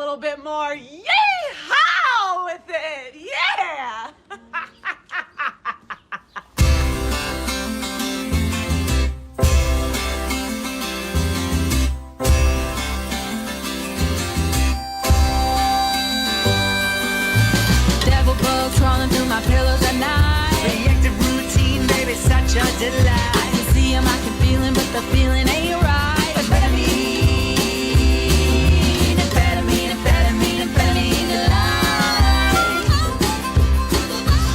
little bit more yee-haw with it. Yeah! Devil bugs crawling through my pillows at night. Reactive routine, baby, such a delight. I can see him, I can feel him, but the feeling ain't right. Amphetamine, amphetamine, amphetamine, amphetamine delight.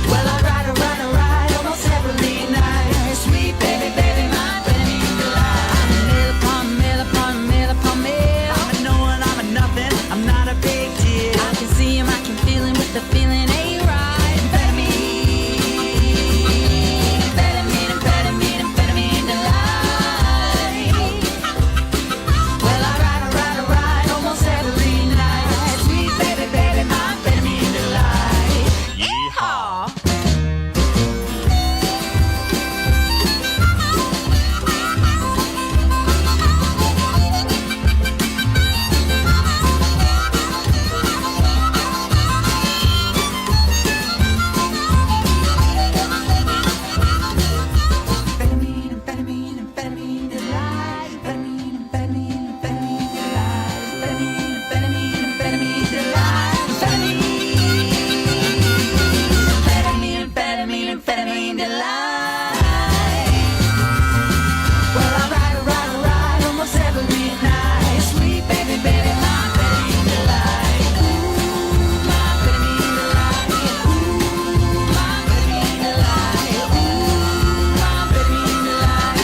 Well, I ride almost every night. Sweet baby, baby, my amphetamine delight. I'm a mill upon mill upon mill upon mill. I'm a no one, I'm a nothing, I'm not a big deal. I can see him, I can feel him, but the feeling ain't right. Amphetamine, amphetamine, amphetamine, amphetamine delight. Well, I ride almost every night. Sweet baby, baby, my amphetamine delight. Yeehaw! Amphetamine, amphetamine, amphetamine delight. Amphetamine, amphetamine, amphetamine delight. Amphetamine, amphetamine, amphetamine delight. Amphetamine, amphetamine, amphetamine delight. Well, I ride almost every night. Sweet baby, baby, my amphetamine delight. Ooh, my amphetamine delight. Ooh, my amphetamine delight. Ooh, my amphetamine delight.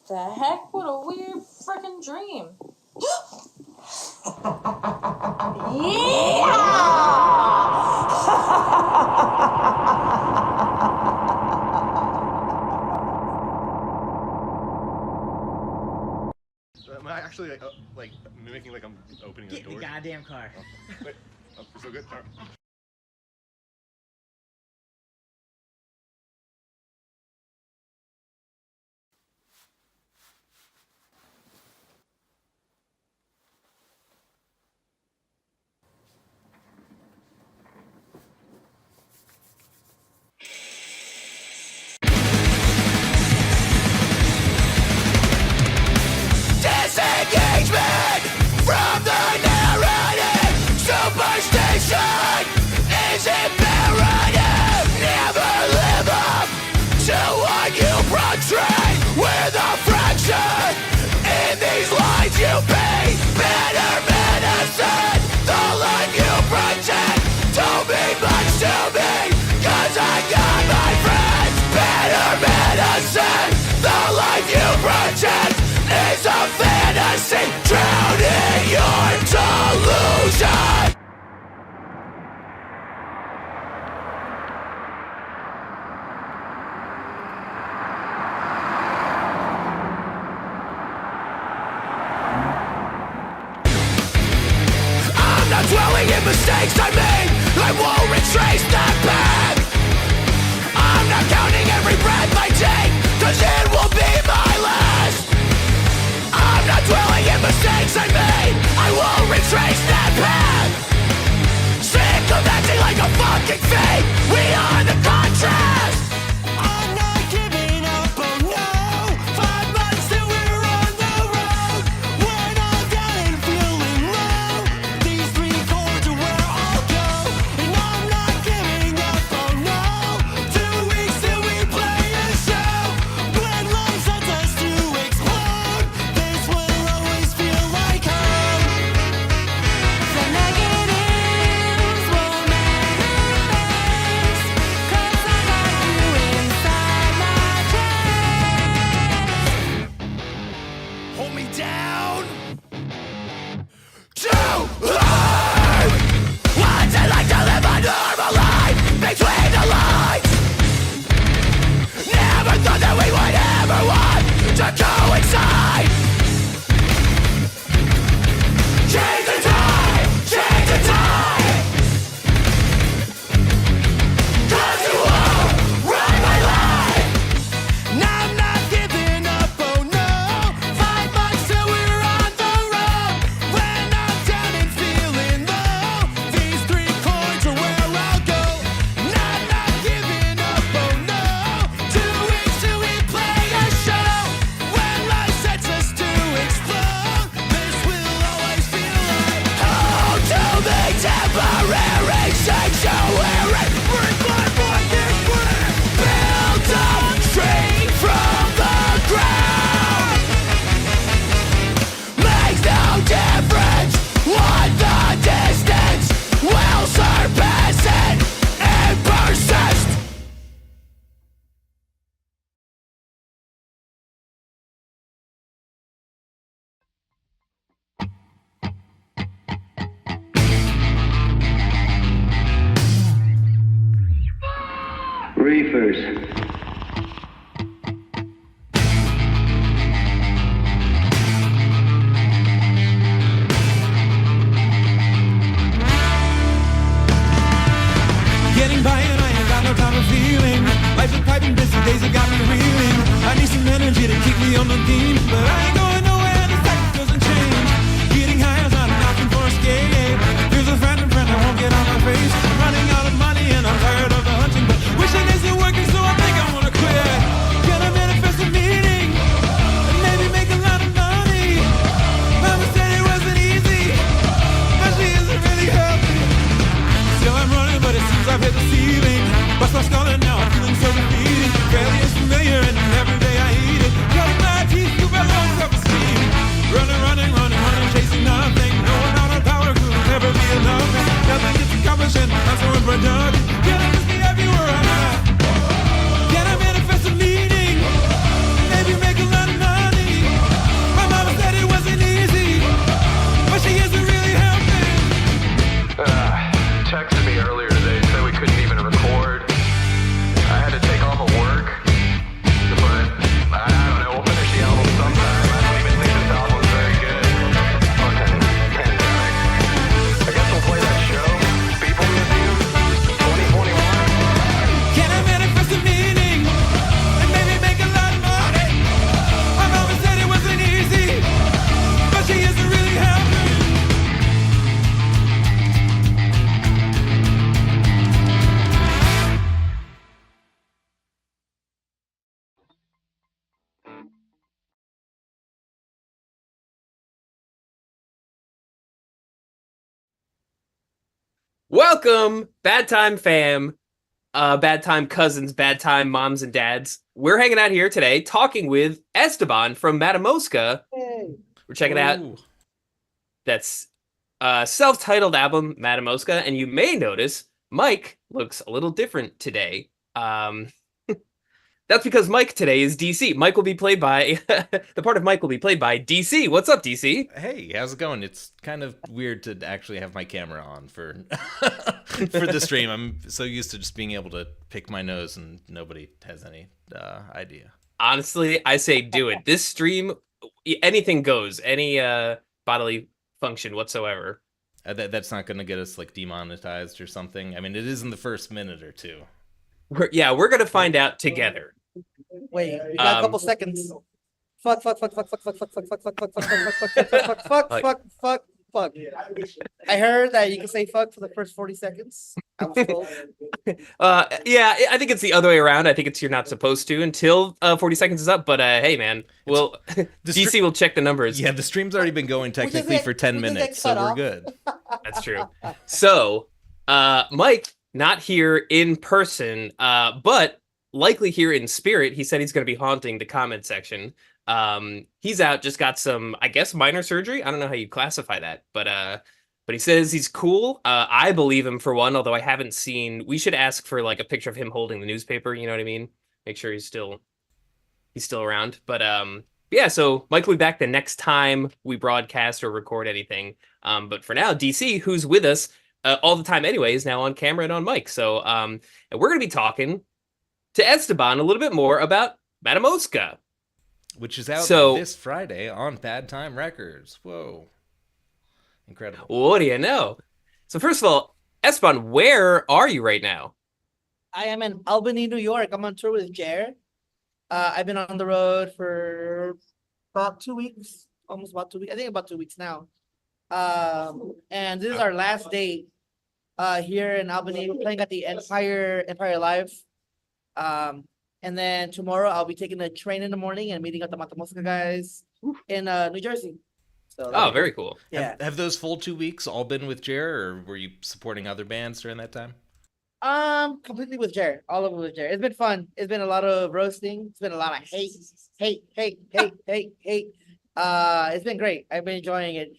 The heck? What a weird freaking dream. Am I actually like mimicking like I'm opening a Get in door? the goddamn car. Wait, so good. All right. Disengagement from the narrative. Superstition is imperative. Never live up to what you portray. With a fraction in these lines you pay. Better medicine, the life you project. Don't mean much to me, 'cause I got my friends. Better medicine, the life you project is a fantasy. Drown in your delusion. I'm not dwelling in mistakes I made. I won't retrace that path. I'm not counting every breath I take, 'cause it will be my last. I'm not dwelling in mistakes I made. I won't retrace that path. Sick of acting like a fucking fake. We are the contrast. I'm not giving up, oh no. 5 months till we're on the road. When I'm down and feeling low, these 3 chords are where I'll go. And I'm not giving up, oh no. 2 weeks till we play a show. When life sets us to explode, this will always feel like home. The negatives will manifest, 'cause I got reefers. Getting by and I ain't got no time for feeling. Life's a piping busy, days have got me reeling. I need some energy to keep me on the beam, but I ain't going nowhere, the fact doesn't change. Getting high is not an option for escape. Here's a friend I won't get on my face. I'm running out of money and I'm tired of the hunting, but wishing isn't working, so I think I wanna quit. Gonna manifest a meeting and maybe make a lot of money. Mama said it wasn't easy, but she isn't really helping. Still I'm running, but it seems I've hit the ceiling. Bust my skull and now I'm feeling so defeated. Fairly is familiar and every day I eat it. Cutting my teeth to my low self-esteem. Running, chasing nothing. No amount of power could never be enough. Nothing gets accomplished and I'm so unproductive. Can I just be everywhere I'm at? Can I manifest a meeting? Maybe make a lot of money. My mama said it wasn't easy, but she isn't really helping. Texted me earlier today, said we couldn't even record. I had to take off of work, but I don't know, we'll finish the album sometime. I don't even think this album's very good. Fucking pandemic. I guess we'll play that show, People With You, 2021. Can I manifest a meaning and maybe make a lot of money? My mama said it wasn't easy, but she isn't really helping. Welcome, Bad Time fam, Bad Time cousins, Bad Time moms and dads. We're hanging out here today talking with Esteban from Matamoska. We're checking out that's self-titled album, Matamoska, and you may notice Mike looks a little different today. That's because Mike today is DC. Mike will be played by, the part of Mike will be played by DC. What's up, DC? Hey, how's it going? It's kind of weird to actually have my camera on for for the stream. I'm so used to just being able to pick my nose and nobody has any idea. Honestly, I say do it. This stream, anything goes, any bodily function whatsoever. That's not going to get us like demonetized or something. I mean, it is in the first minute or two. We're going to find out together. Wait, you got a couple seconds. Fuck. I heard that you can say fuck for the first 40 seconds. I was told. Yeah, I think it's the other way around. I think it's you're not supposed to until 40 seconds is up. But hey, man, well, DC will check the numbers. Yeah, the stream's already been going technically for 10 minutes, so we're good. That's true. So, Mike, not here in person, but likely here in spirit. He said he's going to be haunting the comment section. He's out, just got some, I guess, minor surgery. I don't know how you classify that, but he says he's cool. I believe him for one, although I haven't seen. We should ask for like a picture of him holding the newspaper. You know what I mean? Make sure he's still around. But yeah. So Mike will be back the next time we broadcast or record anything. But for now, DC, who's with us all the time anyway, is now on camera and on mic. So and we're gonna be talking to Esteban a little bit more about Matamoska, which is out this Friday on Bad Time Records. Whoa. Incredible. What do you know? So first of all, Esteban, where are you right now? I am in Albany, New York. I'm on tour with Jer. I've been on the road for about 2 weeks, almost about 2 weeks. I think about 2 weeks now. And this is our last date here in Albany. We're playing at the Empire Live. And then tomorrow I'll be taking a train in the morning and meeting up the Matamoska guys in New Jersey. So very cool. Yeah. Have those full 2 weeks all been with Jer, or were you supporting other bands during that time? Completely with Jer. All of it with Jer. It's been fun. It's been a lot of roasting. It's been a lot of hate. It's been great. I've been enjoying it.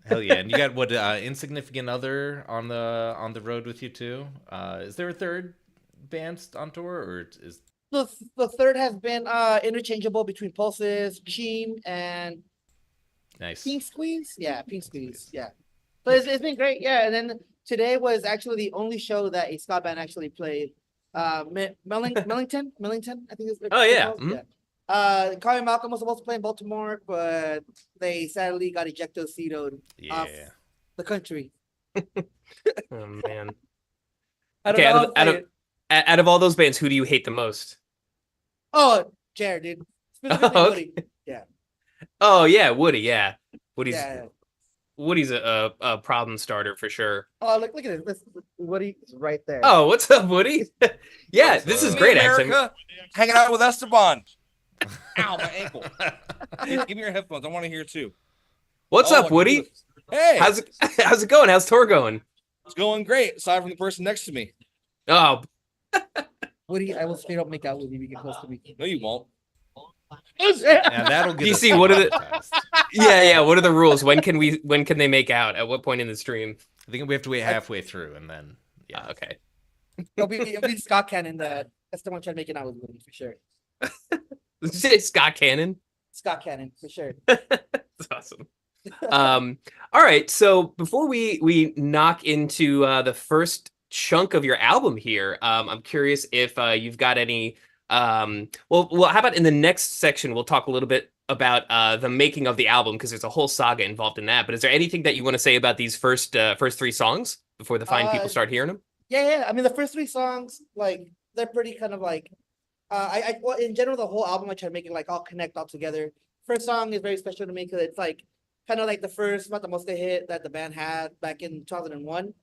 Hell yeah. And you got what Insignificant Other on the road with you too? Is there a third band on tour, or is the third has been interchangeable between Pulses, Cheem, and nice Pink Squeeze? Yeah, Pink Squeeze. Yeah. But it's been great, yeah. And then today was actually the only show that a ska band actually played. Millington, I think it's. Oh, yeah. Carly Malcolm was supposed to play in Baltimore, but they sadly got ejectocitoed off Yeah. the country. Oh man. I don't Okay, know. out of all those bands, who do you hate the most? Oh, Jared, dude. Specifically Oh, Woody. Yeah. Oh yeah, Woody. Yeah, Woody's Yeah. Woody's a problem starter for sure. Oh, look at this. Woody is right there. Oh, what's up, Woody? Yeah, this is great. Actually, America, hanging out with Esteban. Ow, my ankle. Give me your headphones. I want to hear too. what's Oh, up, Woody? Hey, How's it going? How's tour going? it's going great. Aside from the person next to me. Oh, Woody, I will straight up make out with you. You get close to me. No, you won't. Yeah, that'll get. us DC, what are the- demonetized. yeah. What are the rules? When can they make out? At what point in the stream? I think we have to wait halfway through, and then yeah. Okay. It'll be Scott Cannon that that's the one trying to make it out with Woody for sure. Did you say Scott Cannon? Scott Cannon for sure. That's awesome. All right. So before we knock into the first chunk of your album here, I'm curious if you've got any. Well, how about in the next section we'll talk a little bit about the making of the album because there's a whole saga involved in that. But is there anything that you want to say about these first three songs before the fine people start hearing them? Yeah. I mean, the first three songs, like, they're pretty kind of like, well, in general, the whole album, I try to make it like all connect all together. First song is very special to me because it's like kind of like the first Matamoska hit that the band had back in 2001.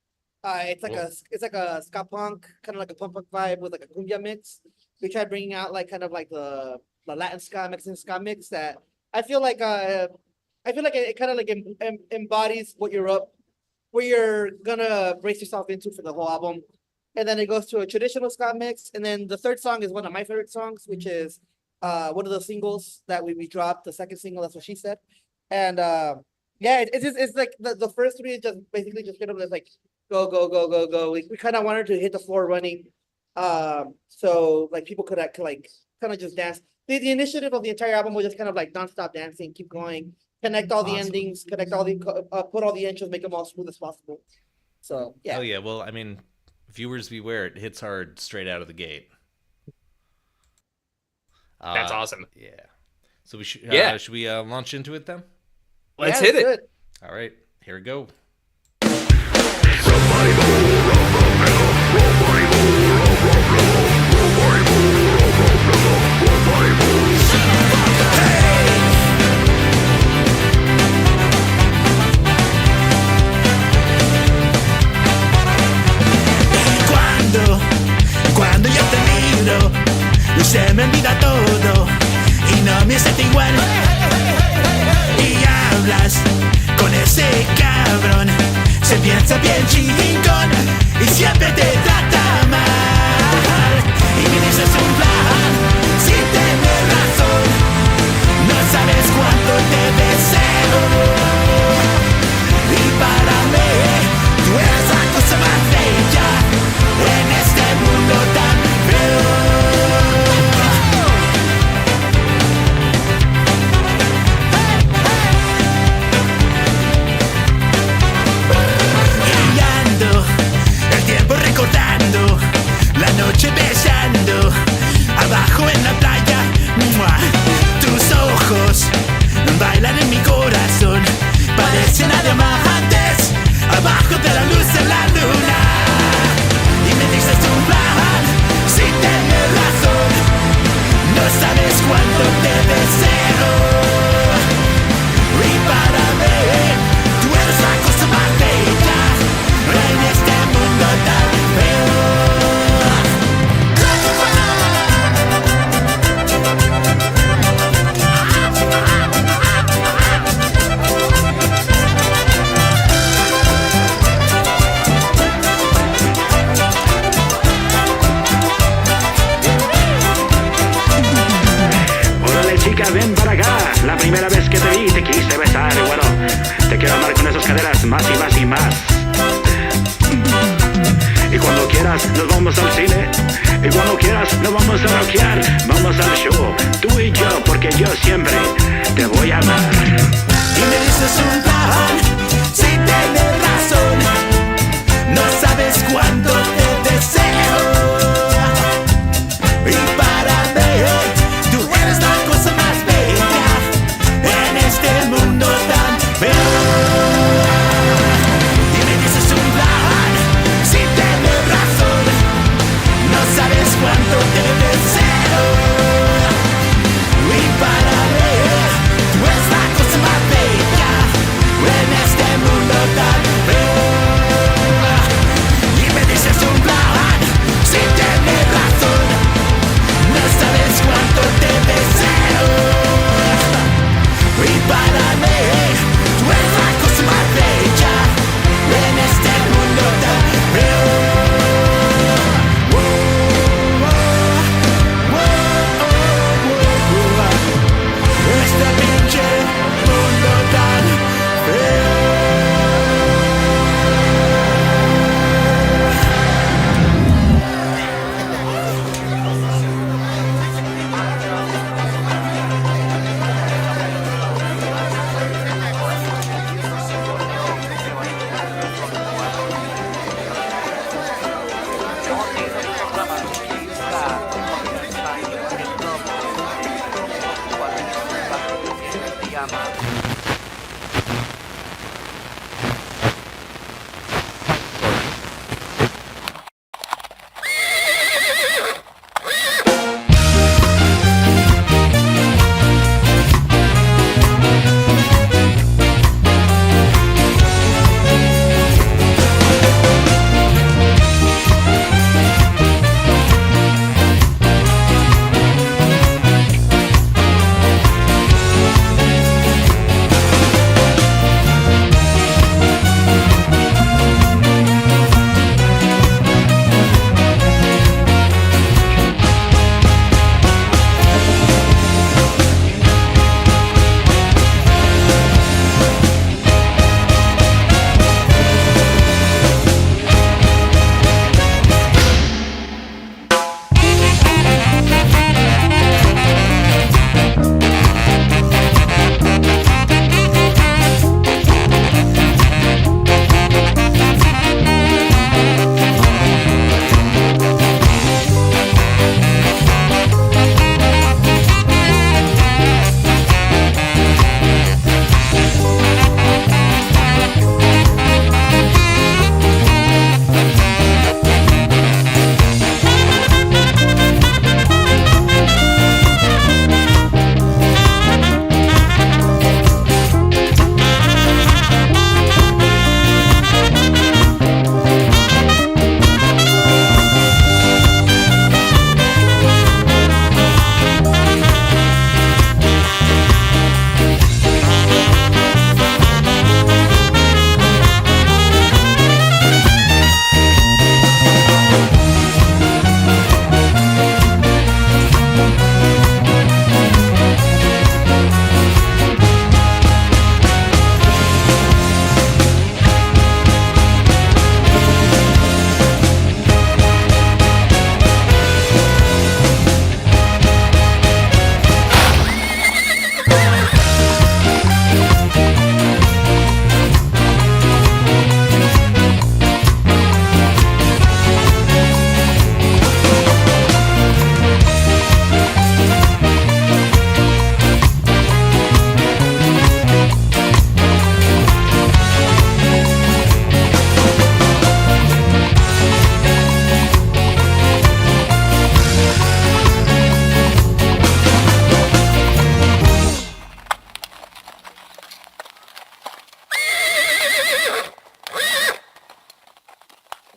It's like a ska punk, kind of like a punk vibe with like a cumbia mix. We tried bringing out like kind of like the Latin ska, Mexican ska mix that I feel like it kind of like embodies what you're gonna brace yourself into for the whole album. And then it goes to a traditional ska mix. And then the third song is one of my favorite songs, which is one of the singles that we dropped, the second single, That's What She Said. And yeah, it's like the first three is just basically just kind of like go. We kind of wanted to hit the floor running. So like people could like kind of just dance. The initiative of the entire album was just kind of like nonstop dancing, keep going, connect all the endings, connect all the put all the intros, make them all smooth as possible. So yeah. Oh yeah. Well, I mean, viewers beware. It hits hard straight out of the gate. That's awesome. Yeah. So we should. Should we launch into it then? Let's hit it. Good. All right. Here we go. Cuando yo te miro, se me olvida todo y no me siento igual. Y hablas con ese cabrón, se piensa bien chingón y siempre te trata mal. Y me dices un plan sin tener razón, no sabes cuánto te deseo. Y para mí, tú eres la cosa más bella en este mundo tan feo. Y ando el tiempo recordando, la noche besando, abajo en la playa, ¡mua! Tus ojos bailan en mi corazón, parecen a diamantes, abajo de la luz de la luna. Y me dices un plan sin tener razón, no sabes cuánto te deseo. Y para mí, tú eres la cosa más bella en este mundo tan feo. Órale chica, ven para acá. La primera vez que te vi te quise besar y bueno, te quiero amar con esas caderas más y más y más. Y cuando quieras nos vamos al cine, y cuando quieras nos vamos a rockear, vamos al show, tú y yo, porque yo siempre te voy a amar. Y me dices un plan sin tener razón, no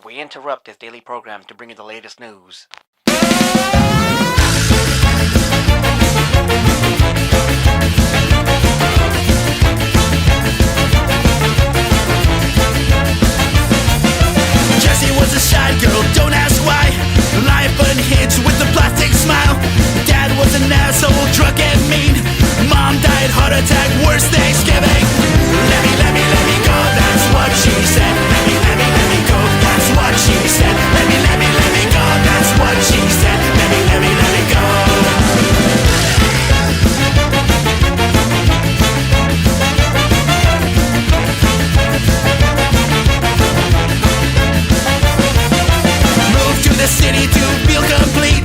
We interrupt this daily program to bring you the latest news. Jessie was a shy girl, don't ask why. Life unhinged with a plastic smile. Dad was an asshole, drunk and mean. Mom died, heart attack, worst Thanksgiving. Let me go, that's what she said. Let me go, that's what she said. Let me go, that's what she said. Let me go. Moved to the city to feel complete.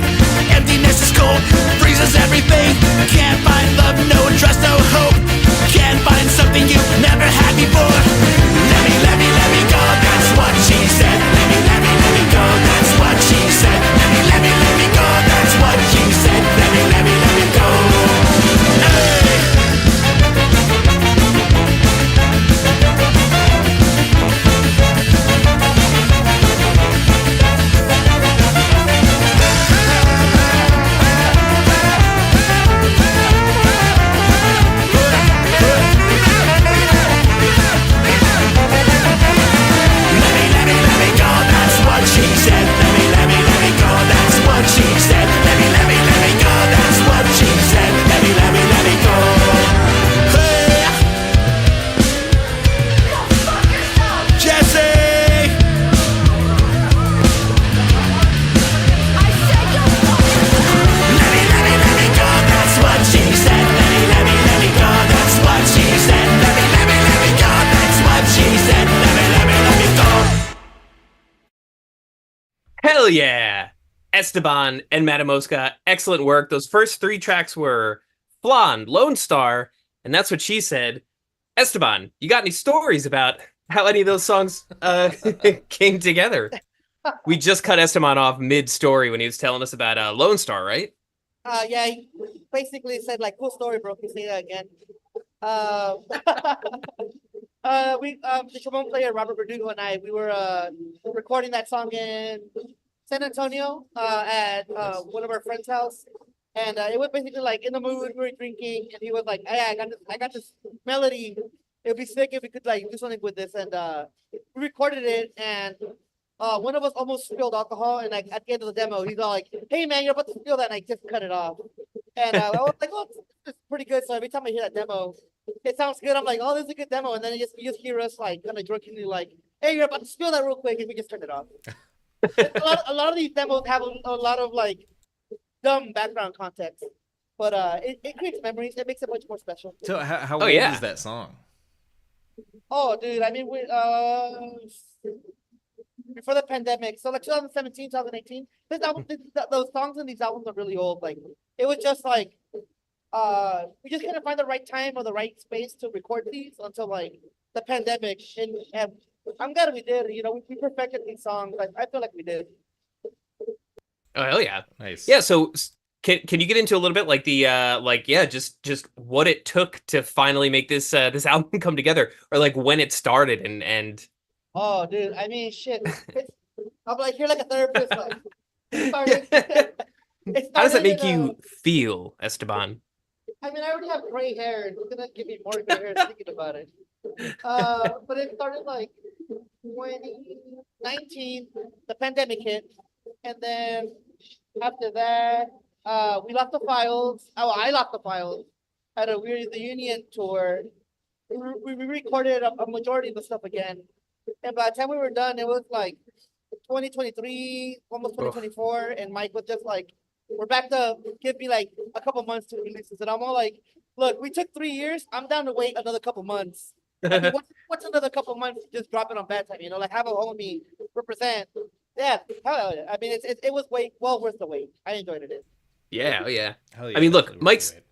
Emptiness is cold, freezes everything. Can't find love, no trust, no hope. Can't find something you've never had before. Let me go, that's what she said. Let me go, that's what she said. Let me go, that's what she said. Let me go. Hey. Hell yeah! Esteban and Matamoska, excellent work. Those first three tracks were Flan, Lone Star, And that's what she said. Esteban, you got any stories about how any of those songs came together? We just cut Esteban off mid-story when he was telling us about Lone Star, right? Yeah, he basically said like, "Cool story, bro. Can you say that again?" Uh, the trombone player Robert Verdugo and I, we were recording that song in San Antonio at one of our friends' house, and it was basically like in the mood. We were drinking, and he was like, "Hey, I got this melody. It'd be sick if we could like do something with this." And we recorded it, and one of us almost spilled alcohol, and like at the end of the demo, he's all like, "Hey man, you're about to spill that," and I just cut it off. And I was like, "Oh, it's pretty good." So every time I hear that demo, it sounds good. I'm like, "Oh, this is a good demo," and then you just hear us like kind of drunkenly like, "Hey, you're about to spill that real quick," and we just turn it off. A lot of these demos have a lot of like dumb background context, but it creates memories. It makes it much more special. So how Oh, old yeah. is that song? Oh, dude, I mean, before the pandemic, so like 2017, 2018, this album, those songs in these albums are really old. Like, it was just like, we just couldn't find the right time or the right space to record these until like the pandemic. And I'm glad we did. You know, we perfected these songs. Like, I feel like we did. Oh hell yeah. Nice. Yeah, so can you get into a little bit like the just what it took to finally make this this album come together, or like when it started and Oh, dude, I mean, shit. I'm like here like a therapist. Like, it started, it how does that started make in, you feel, Esteban? I mean, I already have gray hair. It's gonna give me more gray hair thinking about it. But it started like 2019, the pandemic hit, and then after that, we lost the files. Oh, I lost the files at a weird reunion tour. We recorded a majority of the stuff again, and by the time we were done, it was like 2023, almost 2024, and Mike was just like, "We're back to give me like a couple months to release this," and I'm all like, "Look, we took 3 years. I'm down to wait another couple months." I mean, what's another couple months? Just drop it on bad time, you know, like have a homie represent. Yeah, hell yeah. I mean, it was well worth the wait. I enjoyed it. Yeah, oh yeah. Hell yeah, I mean, look, definitely worth the wait.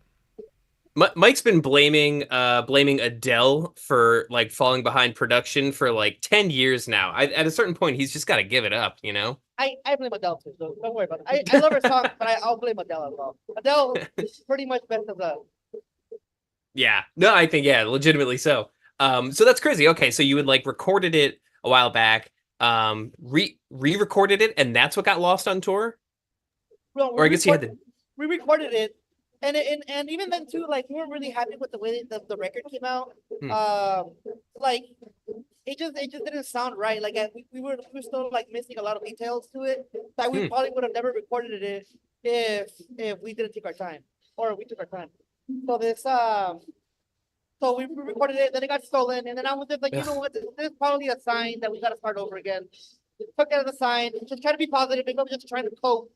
Mike's been blaming Adele for like falling behind production for like 10 years now. At a certain point, he's just got to give it up, you know? I blame Adele too, so don't worry about it. I love her song, but I'll blame Adele as well. Adele is pretty much best of the. Yeah. No, I think, yeah, legitimately so. So that's crazy. Okay, so you had like recorded it a while back, re-recorded it, and that's what got lost on tour? Well, Or I guess you had to. we recorded it, and even then too, like we weren't really happy with the way the record came out. Like it just didn't sound right. Like we were still like missing a lot of details to it that we probably would have never recorded it if we didn't take our time, or we took our time. So this so we recorded it, then it got stolen, and then I was just like, you know what, this is probably a sign that we got to start over again. Took that as a sign, just try to be positive, maybe I'm just trying to cope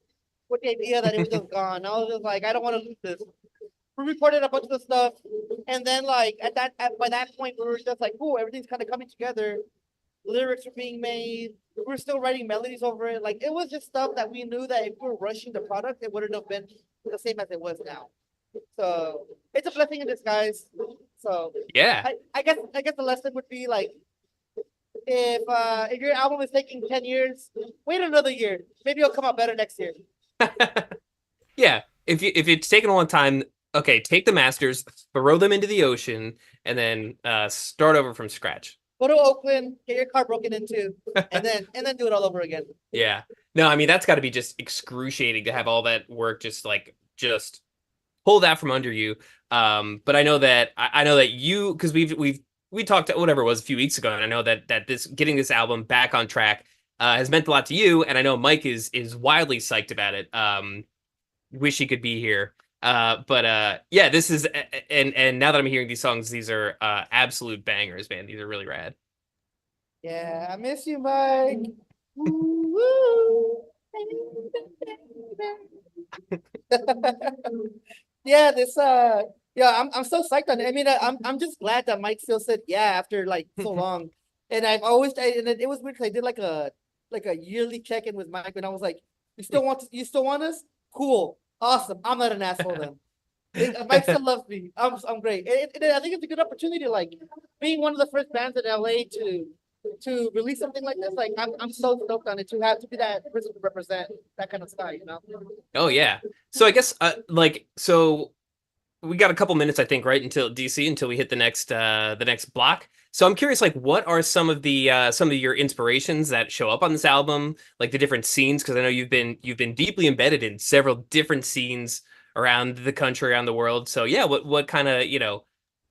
with the idea that it was just gone. I was just like, I don't want to lose this. We recorded a bunch of the stuff, and then like by that point, we were just like, "Cool, everything's kind of coming together." Lyrics were being made. We were still writing melodies over it. Like it was just stuff that we knew that if we were rushing the product, it wouldn't have been the same as it was now. So it's a blessing in disguise. So Yeah. I guess the lesson would be like, if your album is taking 10 years, wait another year. Maybe it'll come out better next year. Yeah. If it's taken a long time, okay, take the masters, throw them into the ocean, and then start over from scratch. Go to Oakland, get your car broken into, and then do it all over again. Yeah. No, I mean that's got to be just excruciating to have all that work just pull that from under you. But I know that you, because we talked whatever it was a few weeks ago, and I know that this getting this album back on track has meant a lot to you, and I know Mike is wildly psyched about it. Wish he could be here. But yeah, this is and now that I'm hearing these songs, these are absolute bangers, man. These are really rad. Yeah, I miss you, Mike. Woo, yeah, I'm so psyched on it. I mean, I'm just glad that Mike still said yeah after like so long. And and it was weird because I did like a yearly check-in with Mike, and I was like, you still want us? Cool, awesome. I'm not an asshole then. Mike still loves me. I'm great. I think it's a good opportunity, like being one of the first bands in LA to release something like this. Like I'm so stoked on it to have to be that person to represent that kind of style, you know? Oh yeah. So I guess so we got a couple minutes, I think, right until DC until we hit the next block. So I'm curious, like, what are some of your inspirations that show up on this album, like the different scenes? Because I know you've been deeply embedded in several different scenes around the country, around the world. So yeah, what kind of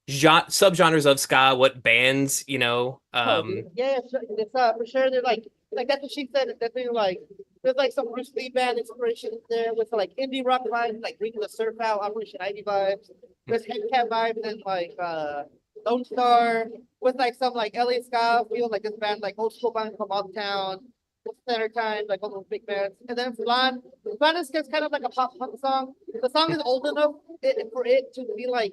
subgenres of ska, what bands, Yeah, it's for sure. They're like that's what she said. It's definitely like there's like some Bruce Lee band inspiration in there with like indie rock vibes, like bringing the surf out, Operation Ivy vibes. There's Headcat vibes and like Lone Star with like some like LA ska feel like this band like old school band from Uptown. Center Time, like all those big bands, and then Flan is just kind of like a pop punk song. The song is old enough for it to be like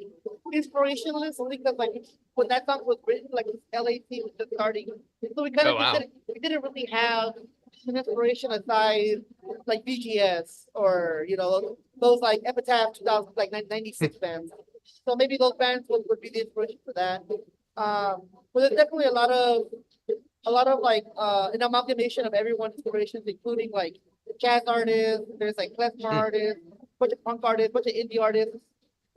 inspirationalist, only because like when that song was written, like LA team was just starting, so we kind of we didn't really have an inspiration aside like BGS or those like Epitaph 2000 like 96 bands. So maybe those bands would be the inspiration for that. But there's definitely a lot of like an amalgamation of everyone's inspirations, including like jazz artists, there's like klezmer artists, bunch of punk artists, bunch of indie artists.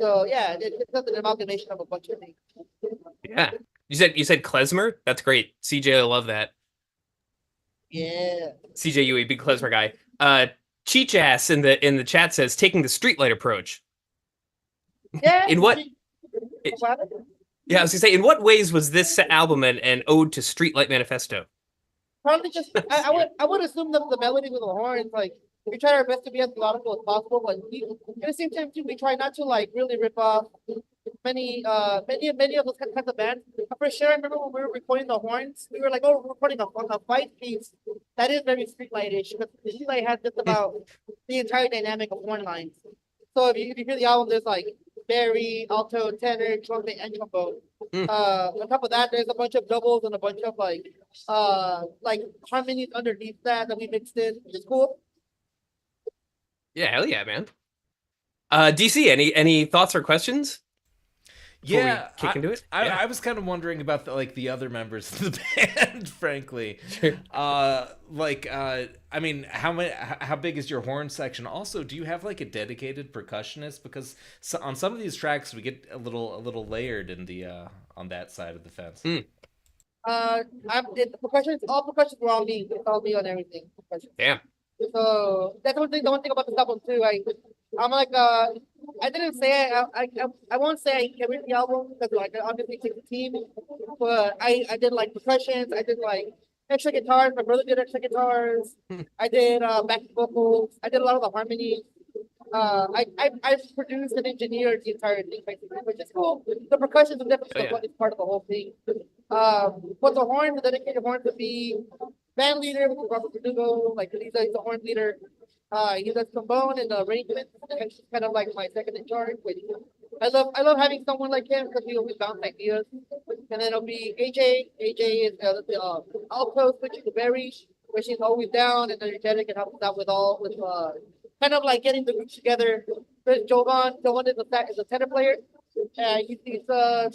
So yeah, it's just an amalgamation of a bunch of things. Yeah. You said klezmer? That's great. CJ, I love that. Yeah. CJ Yui, big klezmer guy. Cheech Ass in the chat says taking the streetlight approach. Yeah. In what? Yeah, I was gonna say, in what ways was this album an ode to Streetlight Manifesto? Probably just I would assume the melody with the horns, like we try our best to be as melodical as possible, but at the same time too, we try not to like really rip off many of those kinds of bands. For sure, I remember when we were recording the horns, we were like, oh, we're recording a fight piece that is very Streetlight-ish, because Streetlight has just about the entire dynamic of horn lines. So if you hear the album, there's like Barry, alto, tenor, trumpet, and trombone. On top of that, there's a bunch of doubles and a bunch of like harmonies underneath that we mixed in, which is cool. Yeah, hell yeah, man. DC, any thoughts or questions? Yeah, kick into it. I was kind of wondering about the other members of the band, frankly. I mean, how big is your horn section? Also, do you have like a dedicated percussionist? Because on some of these tracks, we get a little layered in the on that side of the fence. The percussion, all percussion were on me. It's all me on everything. Damn. So that's the one thing about this album too. I'm like I didn't say I won't say I carried the album because like I obviously take the team, but I did like percussions, I did like extra guitars, my brother did extra guitars, I did backing vocals, I did a lot of the harmonies. I produced and engineered the entire thing basically, which is cool. The percussion is definitely is part of the whole thing. But the horn, the dedicated horn would be band leader, which is Robert Verdugo, like he's the horn leader. He does trombone and arrangement, and he's kind of like my second in charge. Which I love having someone like him because he always bounce ideas. And then it'll be AJ. AJ is the alto, switching to Barry, where she's always down and energetic and helps out with kind of like getting the group together. There's Jovan. Jovan is a tenor player. He's the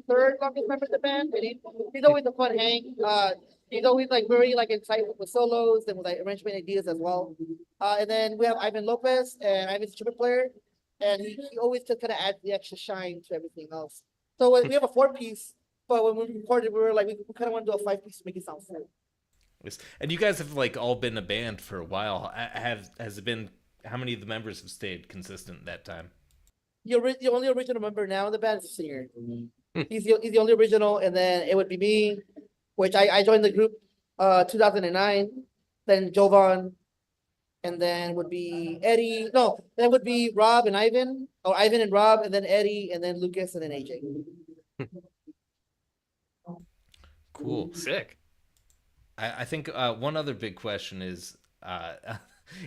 third longest member of the band, and he's always a fun hang. He's always like very like insightful with solos and with like arrangement ideas as well. And then we have Ivan Lopez, and Ivan's a trumpet player, and he always just kind of adds the extra shine to everything else. So we have a 4-piece, but when we recorded, we were like, we kind of want to do a 5-piece to make it sound full. And you guys have like all been a band for a while. Has it been, how many of the members have stayed consistent that time? The only original member now in the band is the singer. He's the only original, and then it would be me, which I joined the group 2009, then Jovan, and then would be Eddie. No, then would be Rob and Ivan, or Ivan and Rob, and then Eddie, and then Lucas, and then AJ. Cool. Sick. I think one other big question is,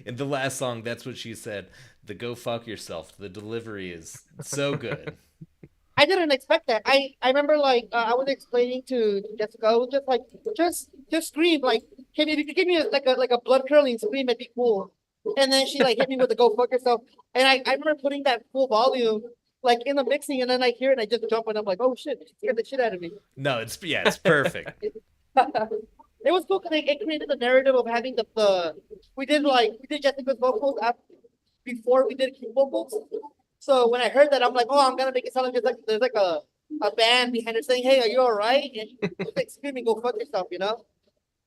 in the last song, that's what she said, the go fuck yourself. The delivery is so good. I didn't expect that. I remember like I was explaining to Jessica, I was just like, just scream, like, can you give me like a blood curdling scream? It'd be cool. And then she like hit me with the go fuck yourself. And I remember putting that full volume like in the mixing, and then I hear it, and I just jump, and I'm like, oh shit, it scared the shit out of me. No, it's perfect. It was cool because it created the narrative of having we did Jessica's vocals before we did King vocals. So when I heard that, I'm like, oh, I'm gonna make it sound like there's like a band behind her saying, hey, are you all right? And she's like screaming, go fuck yourself, you know?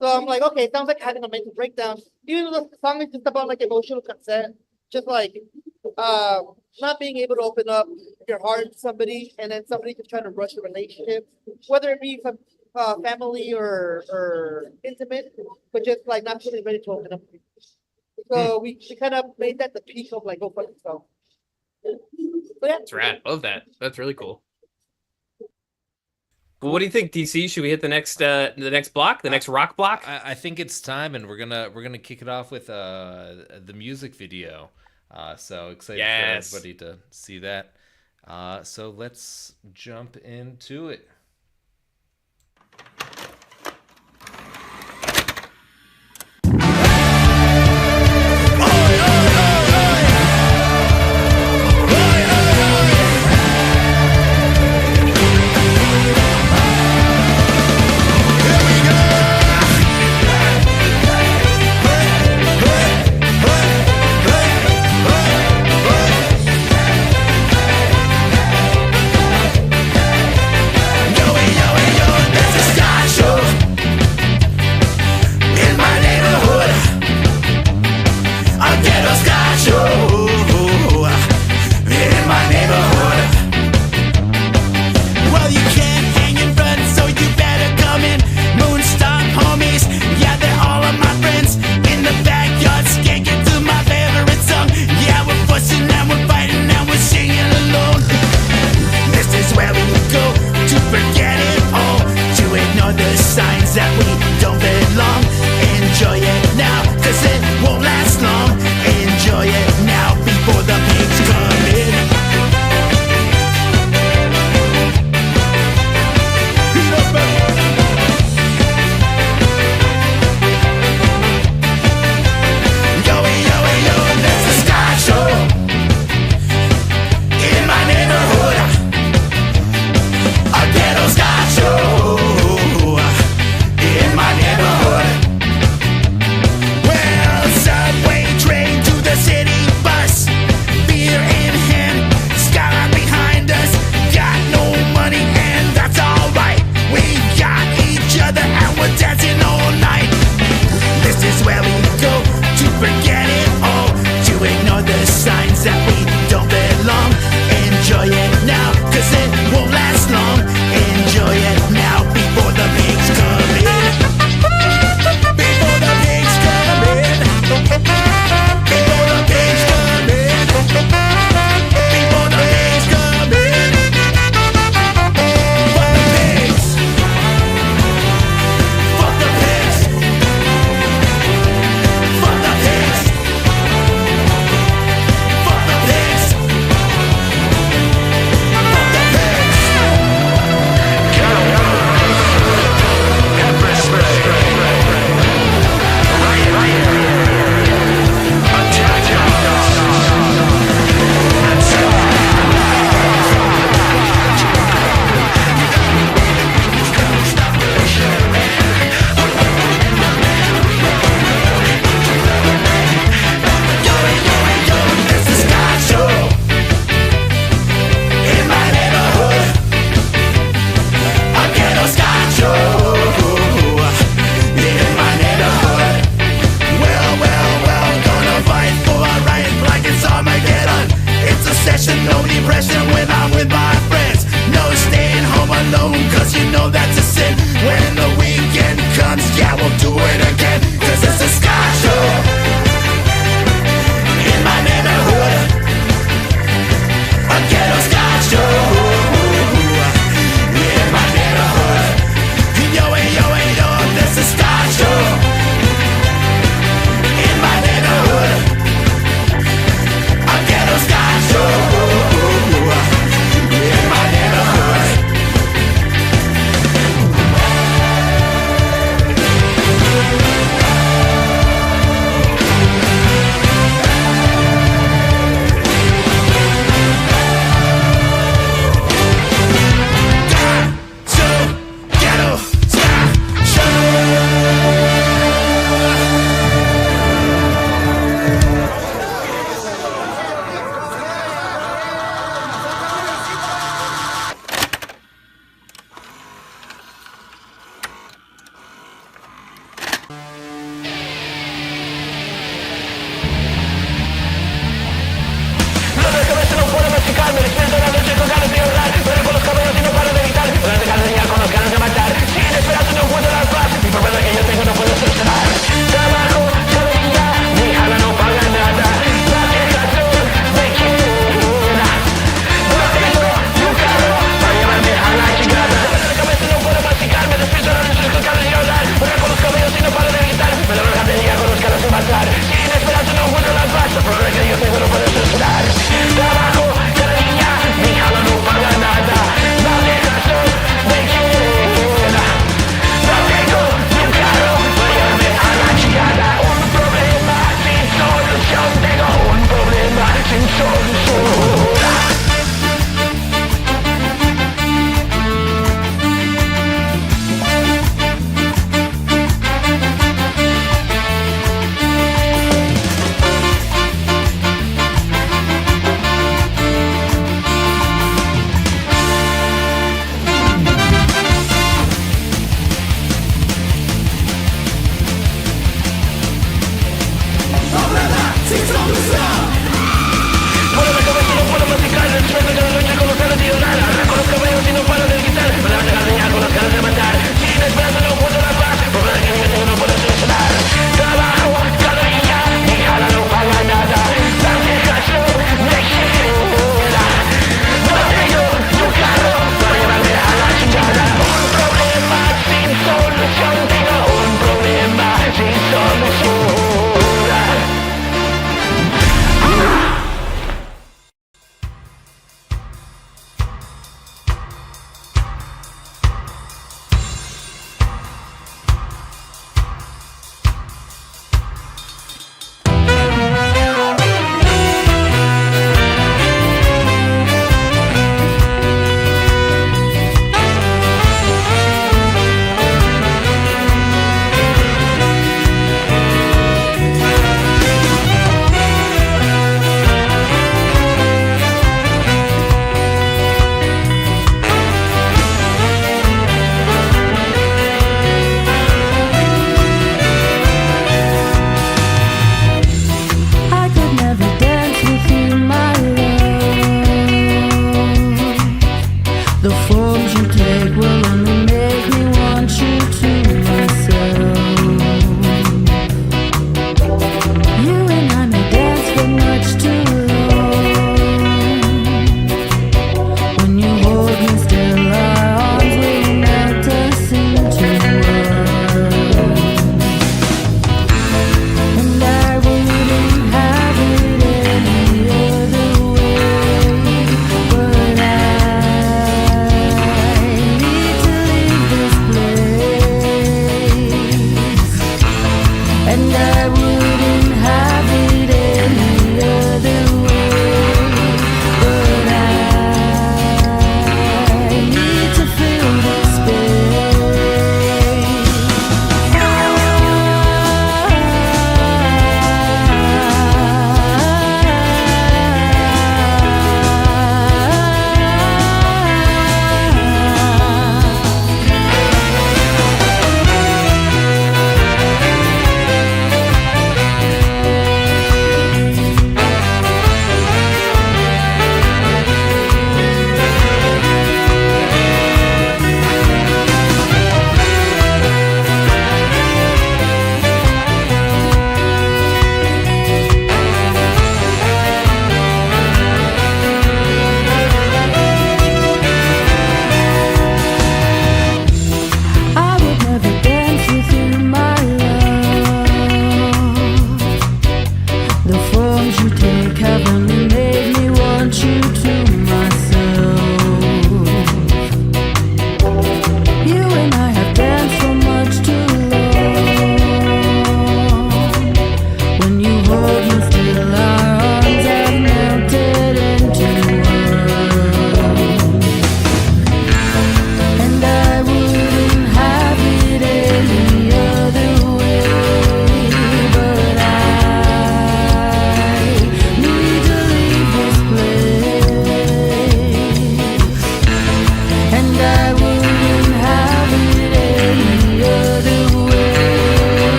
So I'm like, okay, it sounds like having a mental breakdown. Even though the song is just about like emotional consent, just like not being able to open up your heart to somebody, and then somebody just trying to rush the relationship, whether it be from family or intimate, but just like not feeling ready to open up. So we kind of made that the peak of like go fuck yourself. So yeah, That's rad. Love that. That's really cool. Well, what do you think, DC? Should we hit the next block, the next rock block? I think it's time, and we're gonna kick it off with the music video. So excited for everybody to see that. So let's jump into it. Una con los cabellos y no paro de gritar.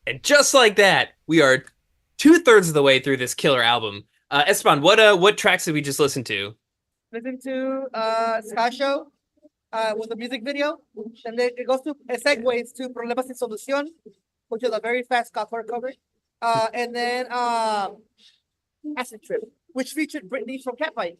And just like that, we are 2/3 of the way through this killer album. Esteban, what tracks did we just listen to? Listen to Ska Show with the music video. And then it segues to Problemas Sin Solución, which is a very fast ska cover. And then Acid Trip, which featured Britney from Catfight.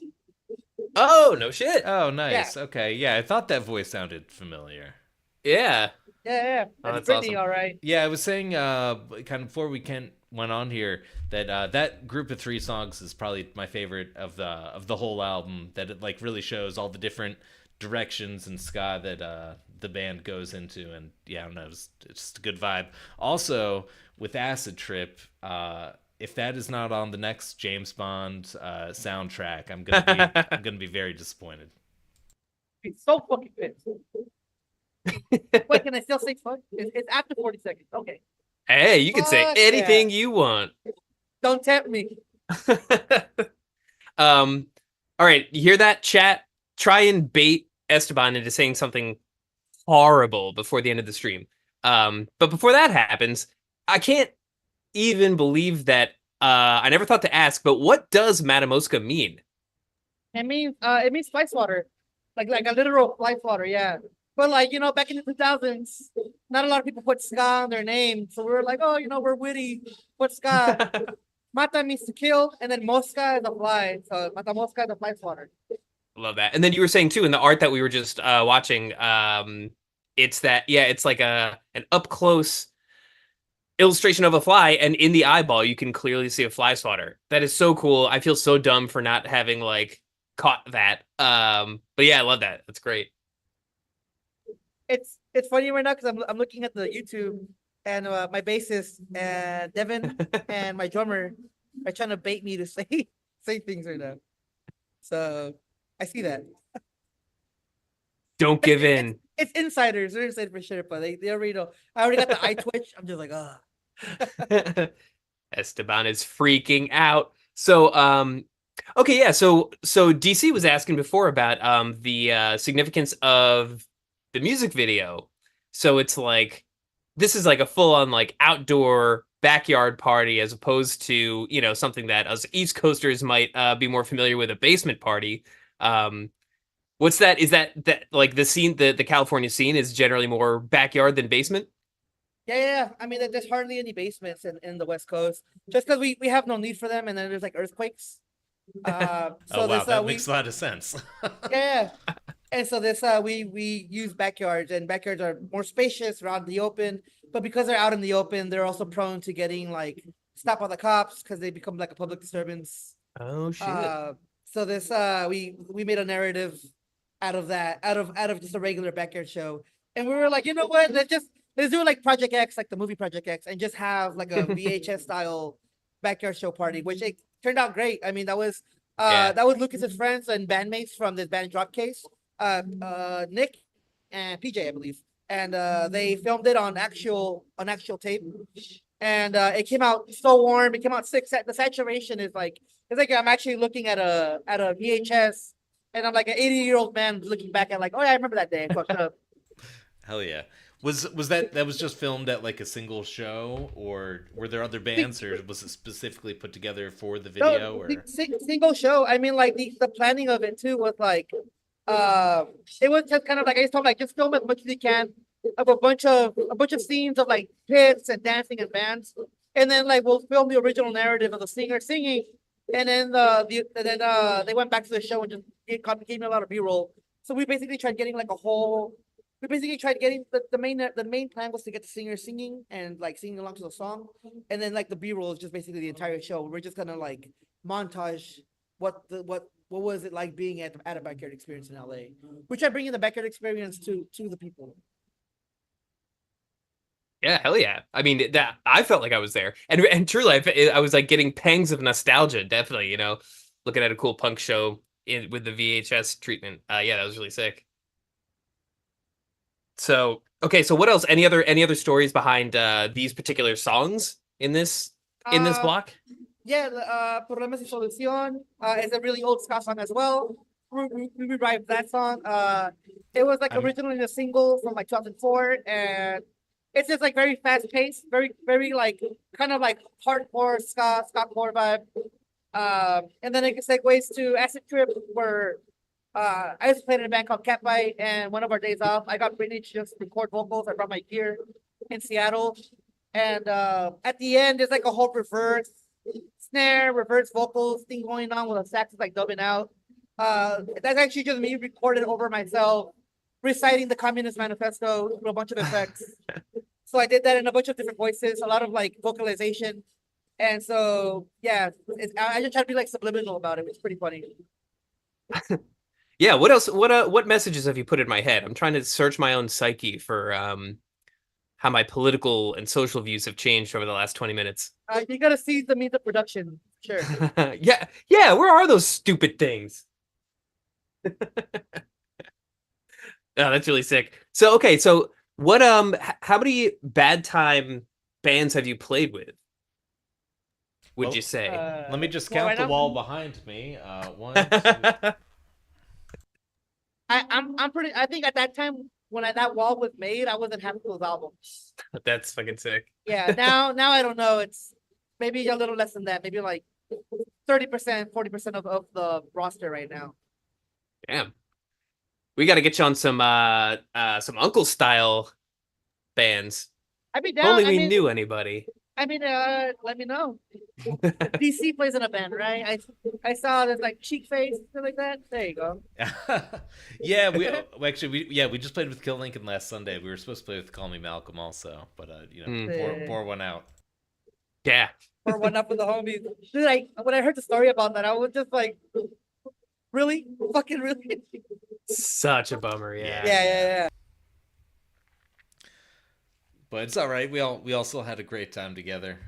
Oh, no shit. Oh, nice. Okay, yeah, I thought that voice sounded familiar. Yeah. Yeah. Oh, That's that's Britney, awesome. all right. Yeah, I was saying kind of before we went on here that that group of 3 songs is probably my favorite of the whole album. That it like really shows all the different directions and ska that the band goes into, and yeah, I don't know, it's just a good vibe. Also with Acid Trip, if that is not on the next James Bond soundtrack, I'm gonna be very disappointed. It's so fucking fit. Wait, can I still say fuck? It's after 40 seconds. Okay. Hey, you can say Fuck anything yeah. you want. Don't tempt me. All right, you hear that, chat? Try and bait Esteban into saying something horrible before the end of the stream. But before that happens, I can't even believe that I never thought to ask, but what does Matamoska mean? It means fly swatter. Like a literal fly swatter, yeah. But like, back in the 2000s, not a lot of people put ska on their name. So we were like, oh, we're witty, put ska. Mata means to kill, and then Mosca is a fly. So Matamoska is a fly swatter. Love that. And then you were saying too in the art that we were just watching, it's that it's like an up close illustration of a fly, and in the eyeball you can clearly see a fly swatter. That is so cool. I feel so dumb for not having like caught that. But yeah, I love that. That's great. It's funny right now because I'm looking at the YouTube, and my bassist and Devin and my drummer are trying to bait me to say things right now. So I see that. Don't give in. It's insiders. They're insiders for sure, but they already know. I already got the eye twitch. I'm just like, Esteban is freaking out. So okay, yeah, so DC was asking before about the significance of the music video. So it's like this is like a full-on like outdoor backyard party as opposed to, something that us East Coasters might be more familiar with, a basement party. What's that? Is that like the scene, the California scene is generally more backyard than basement? Yeah. I mean, there's hardly any basements in the West Coast, just because we have no need for them, and then there's like earthquakes. Oh wow, that makes a lot of sense. Yeah. And so we use backyards, and backyards are more spacious, around the open. But because they're out in the open, they're also prone to getting like stopped by the cops because they become like a public disturbance. Oh shit. So we made a narrative out of that, out of just a regular backyard show, and we were like, you know what? Let's do like Project X, like the movie Project X, and just have like a VHS style backyard show party, which it turned out great. I mean, that was Lucas's friends and bandmates from this band Dropcase, Nick and PJ, I believe, and they filmed it on actual tape, and it came out so warm. It came out sick. The saturation is like, it's like I'm actually looking at a VHS, and I'm like an 80-year-old man looking back at like, oh yeah, I remember that day. I fucked up. Hell yeah. Was that was just filmed at like a single show, or were there other bands, or was it specifically put together for the video? Or single show. I mean, like the planning of it too was like, it was just kind of like I just told like just film as much as you can of a bunch of scenes of like pits and dancing and bands, and then like we'll film the original narrative of the singer singing, and then they went back to the show and just gave me a lot of B-roll. So we basically tried getting like the main plan was to get the singer singing and like singing along to the song, and then like the B-roll is just basically the entire show. We're just gonna like montage what was it like being at a backyard experience in LA, which I bring in the backyard experience to the people. Yeah, hell yeah. I mean, that I felt like I was there, and truly, I was like getting pangs of nostalgia. Definitely, looking at a cool punk show with the VHS treatment. Yeah, that was really sick. So okay, so what else? Any other stories behind these particular songs in this block? Yeah, Problemas Sin Solución is a really old ska song as well. We revived that song. It was like originally a single from like 2004, and It's just like very fast paced, very like kind of like hardcore ska-core vibe. And then it segues to Acid Trip, where I used to play in a band called Catbite, and one of our days off, I got Brittany to just record vocals. I brought my gear in Seattle, and at the end, there's like a whole reverse snare, reverse vocals thing going on with the saxes like dubbing out. That's actually just me recorded over myself, reciting the Communist Manifesto through a bunch of effects. So I did that in a bunch of different voices, a lot of like vocalization. And so, yeah, I just try to be like subliminal about it. It's pretty funny. Yeah. What else? What messages have you put in my head? I'm trying to search my own psyche for how my political and social views have changed over the last 20 minutes. You gotta see the means of production. Sure. Yeah. Where are those stupid things? Oh, that's really sick. So, okay. So what, how many bad time bands have you played with? Would you say? Let me just count the wall behind me. 1, 2. I'm pretty. I think at that time when that wall was made, I wasn't half those albums. That's fucking sick. Yeah. Now I don't know. It's maybe a little less than that. Maybe like 30%, 40% of the roster right now. Damn. We got to get you on some Uncle style bands. I'd be If down. only we knew anybody. I mean, let me know. DC plays in a band, right? I saw there's like Cheek Face, something like that. There you go. Yeah, we just played with Kill Lincoln last Sunday. We were supposed to play with Call Me Malcolm also, but pour one out. Yeah. Pour one up with the homies. Dude, when I heard the story about that, I was just like, really? Fucking really? Such a bummer, yeah. Yeah. But it's all right. We also had a great time together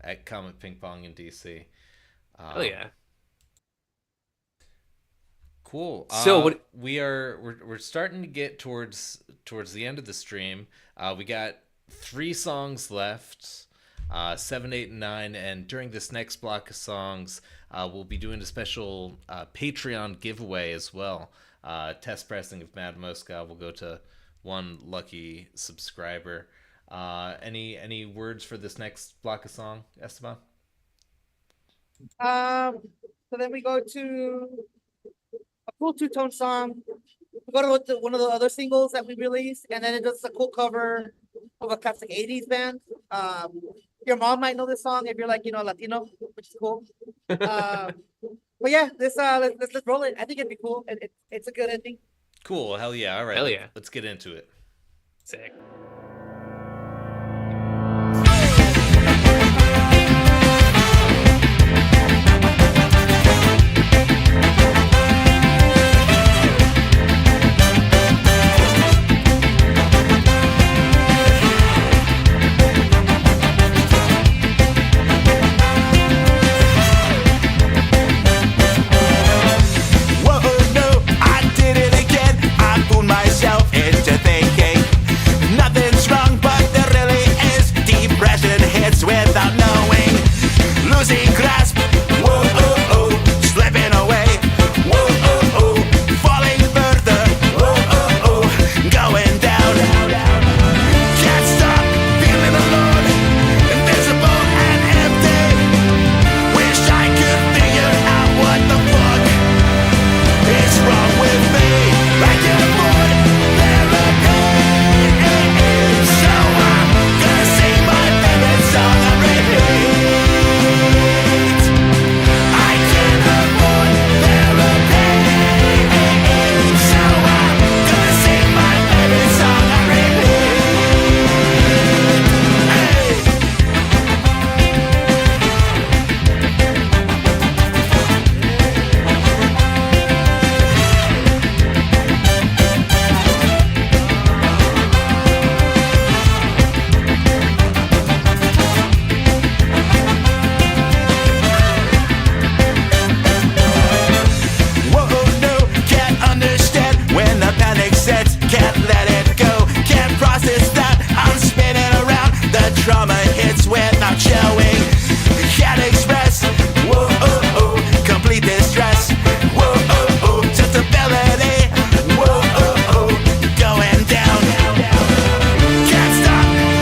at Comet Ping Pong in DC. Oh yeah. Cool. So we're starting to get towards the end of the stream. We got 3 songs left, 7, 8, and 9, and during this next block of songs, we'll be doing a special Patreon giveaway as well. Test pressing of Matamoska will go to one lucky subscriber. Any words for this next block of song, Esteban? So then we go to a cool 2-tone song. We go to one of the other singles that we released, and then it does a cool cover of a classic 80s band. Your mom might know this song if you're like, Latino, which is cool. But yeah, let's roll it. I think it'd be cool. It's a good ending. Cool. Hell yeah. All right. Hell yeah. Let's get into it. Sick. Can't stop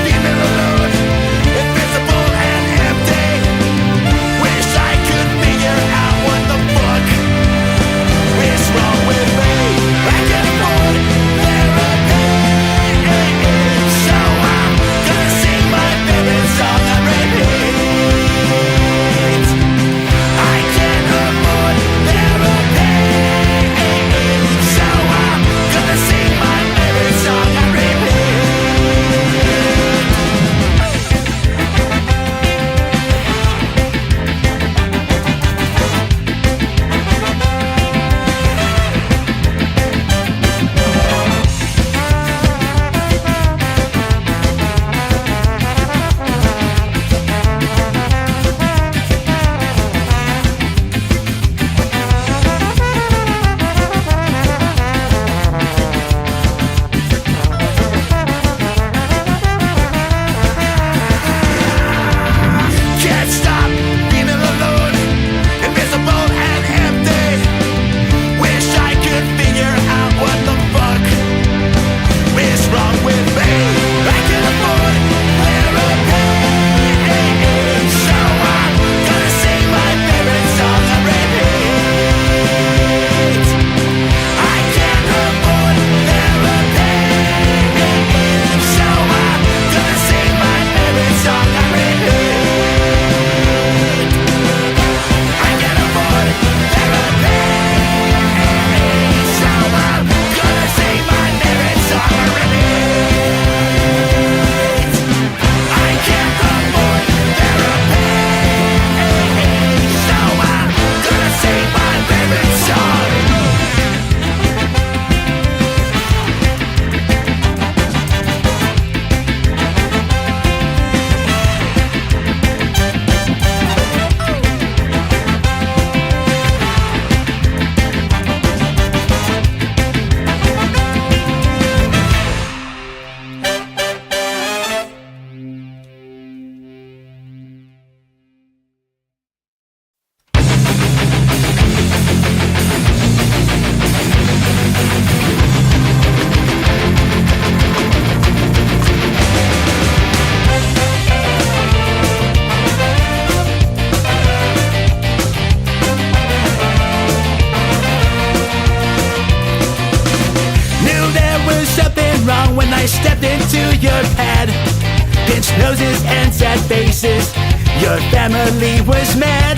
sad faces. Your family was mad.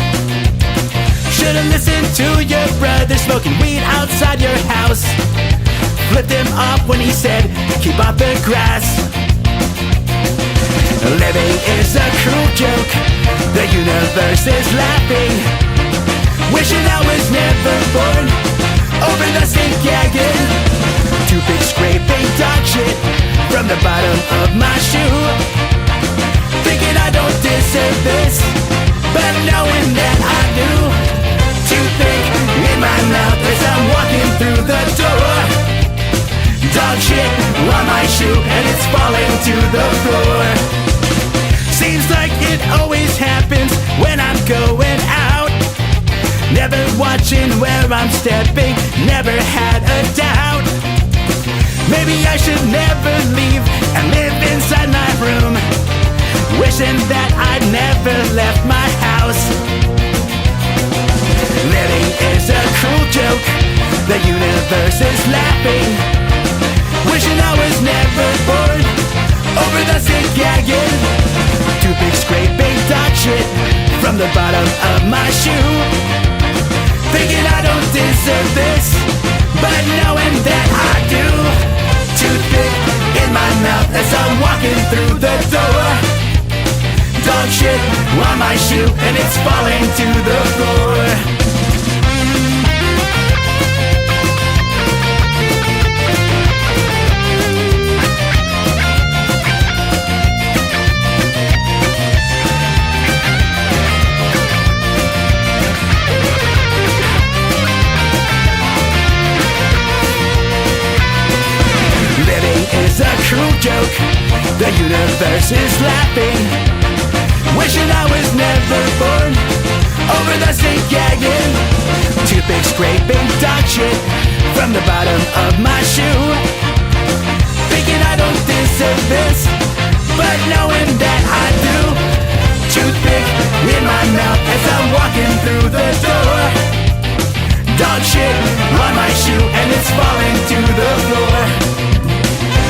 Should've listened to your brother smoking weed outside your house. Flipped him off when he said, keep off the grass. Living is a cruel joke. The universe is laughing. Wishing I was never born. Over the sink gagging. Toothpick scraping dog shit from the bottom of my shoe. Thinking I don't deserve this, but knowing that I do. Toothpick in my mouth as I'm walking through the door. Dog shit on my shoe and it's falling to the floor. Seems like it always happens when I'm going out. Never watching where I'm stepping, never had a doubt. Maybe I should never leave and live inside my room. Wishing that I'd never left my house. Living is a cruel joke. The universe is laughing. Wishing I was never born. Over the sink gagging. Toothpick scraping dog shit from the bottom of my shoe. Thinking I don't deserve this, but knowing that I do. Toothpick in my mouth as I'm walking through the door. Dog shit on my shoe and it's falling to the floor. Is a cruel joke. The universe is laughing. Wishing I was never born. Over the sink gagging. Toothpick scraping dog shit from the bottom of my shoe. Thinking I don't deserve this, but knowing that I do. Toothpick in my mouth as I'm walking through the door. Dog shit on my shoe and it's falling to the floor.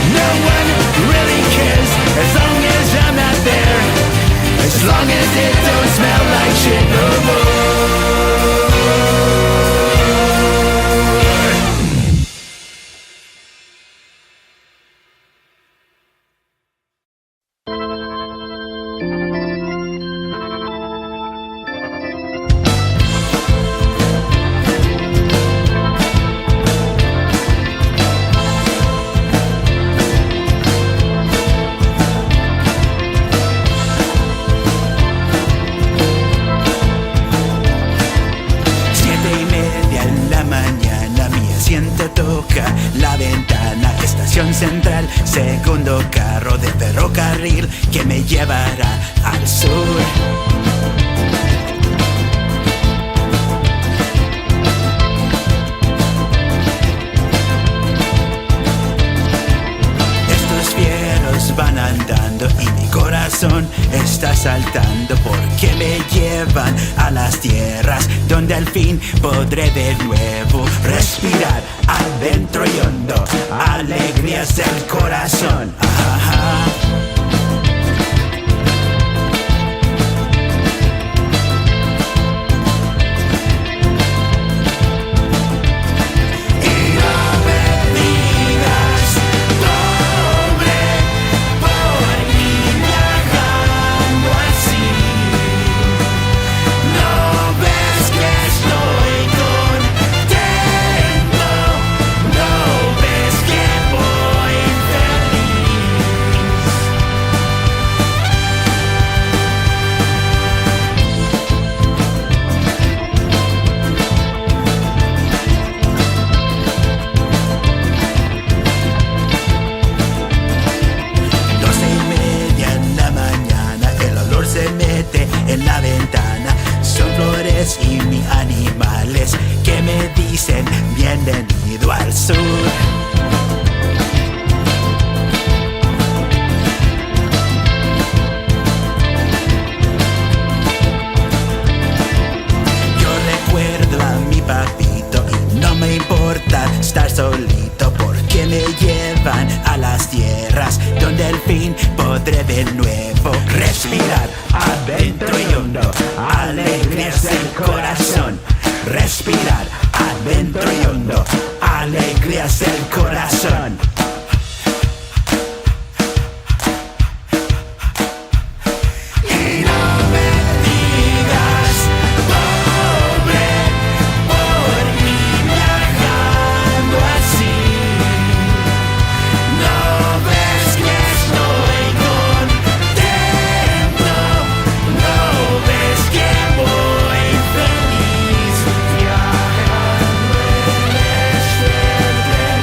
No one really cares as long as I'm not there. As long as it don't smell like shit no more. Central, segundo carro de ferrocarril que me llevará al sur. Estos fieros van andando y mi corazón está saltando porque me llevan a las tierras donde al fin podré de nuevo respirar adentro y hondo, alegrías del corazón. Ajá. Y mis animales que me dicen bienvenido al sur. Yo recuerdo a mi papito y no me importa estar solito porque me llevan a las tierras donde al fin podré de nuevo respirar adentro y hondo, alegrías del corazón. Respirar adentro y hondo, alegrías del corazón. Y no me digas pobre por ir viajando así. No ves que estoy contento, no ves que voy feliz viajando en este tren,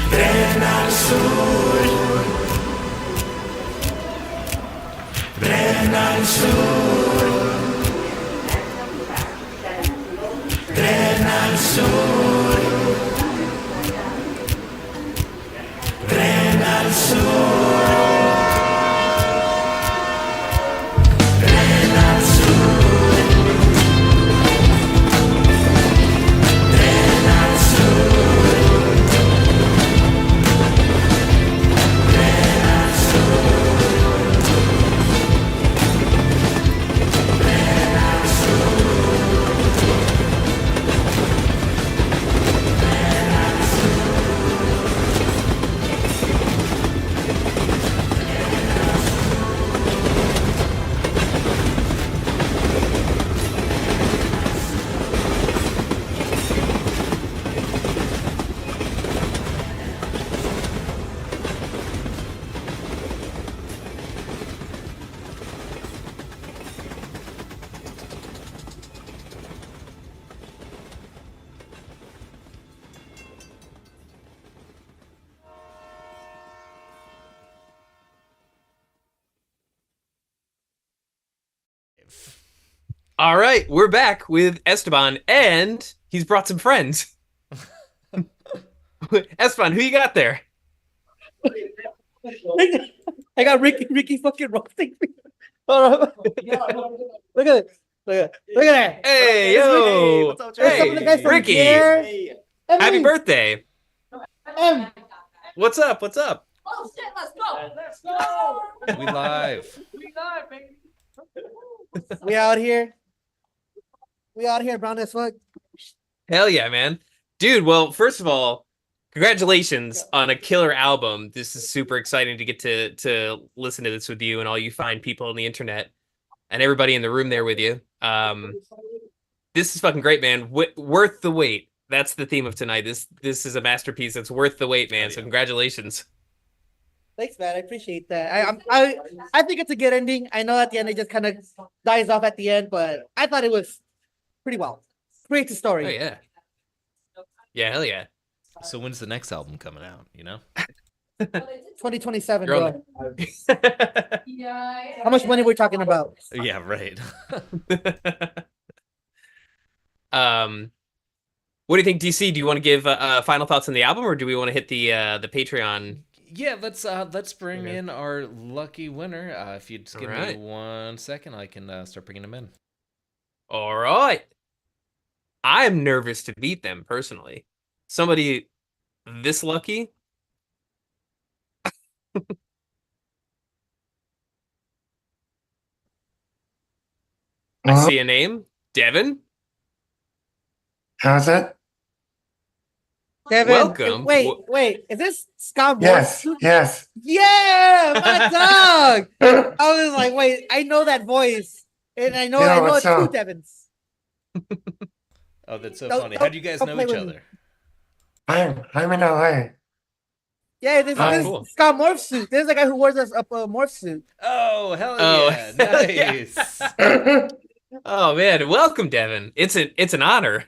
Tren al sur, tren al sur, tren al sur, tren al sur, tren al sur, tren al All right, we're back with Esteban, and he's brought some friends. Esteban, who you got there? I got Ricky fucking roasting me. Hold on. Look at it. Look at that. Hey, It's yo. What's up, There's some of the guys from Ricky. here. Happy Emily. birthday. Em. What's up? What's up? Oh shit, let's go. Let's go. We live. We live, baby. We out here. We out here, brown as fuck. Hell yeah, man. Dude, well, first of all, congratulations on a killer album. This is super exciting to get to listen to this with you and all you fine people on the internet and everybody in the room there with you. This is fucking great, man. Worth the wait. That's the theme of tonight. This is a masterpiece that's worth the wait, man. So congratulations. Thanks, man. I appreciate that. I think it's a good ending. I know at the end it just kind of dies off at the end, but I thought it was pretty well. Creates a story. Oh yeah. Yeah, hell yeah. So when's the next album coming out? You know, 2027, You're on bro. How much money we're talking about? Yeah, right. What do you think, DC? Do you want to give final thoughts on the album, or do we want to hit the Patreon? Yeah, let's bring in our lucky winner. If you just give me 1 second, I can start bringing them in. All right. I'm nervous to beat them personally. Somebody this lucky, I see a name. Devin? How's it? Devin, Welcome. wait. Is this Scott Yes, Morse? yes. Yeah, my dog. I was like, wait, I know that voice, and I know what's it's two up? Devins. Oh, that's so Don't- funny. How do you guys don't know play each with me. other? I'm in LA. Yeah, this cool. Scott Morph suit. There's a guy who wears a morph suit. Oh, hell Oh, yeah. yeah. Nice. Oh man, welcome, Devin. It's an honor.